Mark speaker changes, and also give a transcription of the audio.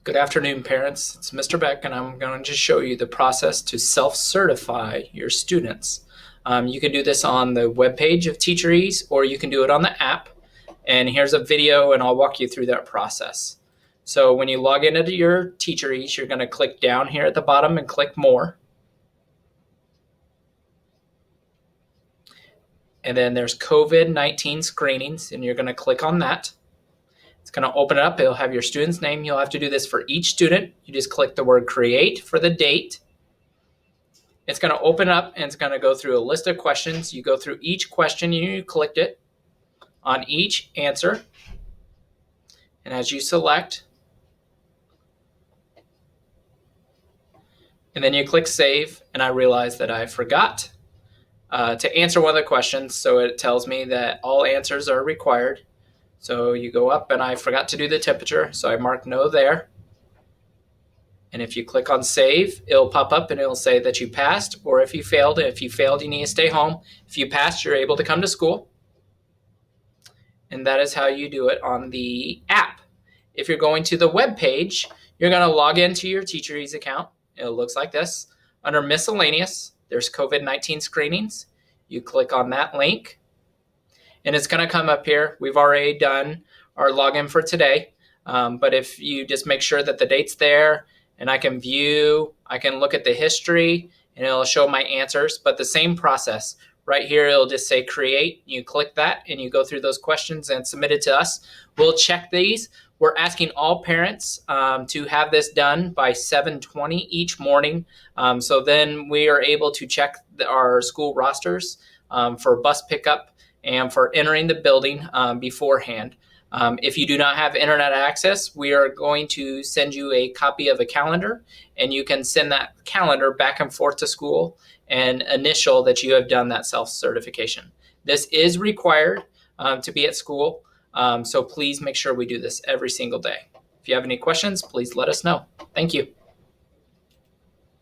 Speaker 1: Good afternoon, parents. It's Mr. Beck, and I'm going to show you the process to self-certify your students. You can do this on the webpage of TeacherEase, or you can do it on the app. And here's a video, and I'll walk you through that process. So when you log into your TeacherEase, you're going to click down here at the bottom and click More. And then there's COVID-19 screenings, and you're going to click on that. It's going to open it up. It'll have your student's name. You'll have to do this for each student. You just click the word create for the date. It's going to open up and it's going to go through a list of questions. You go through each question, you click it on each answer. And as you select, and then you click save, and I realize that I forgot to answer one of the questions. So it tells me that all answers are required. So you go up, and I forgot to do the temperature, so I mark no there. And if you click on save, it'll pop up and it'll say that you passed, or if you failed. If you failed, you need to stay home. If you passed, you're able to come to school. And that is how you do it on the app. If you're going to the web page, you're going to log into your TeacherEase account. It looks like this. Under miscellaneous, there's COVID-19 screenings. You click on that link, and it's going to come up here. We've already done our login for today, but if you just make sure that the date's there, and I can view, I can look at the history, and it'll show my answers. But the same process. Right here, it'll just say create. You click that, and you go through those questions and submit it to us. We'll check these. We're asking all parents to have this done by 7:20 each morning. So then we are able to check our school rosters for bus pickup and for entering the building beforehand. If you do not have internet access, we are going to send you a copy of a calendar, and you can send that calendar back and forth to school and initial that you have done that self-certification. This is required to be at school, so please make sure we do this every single day. If you have any questions, please let us know. Thank you.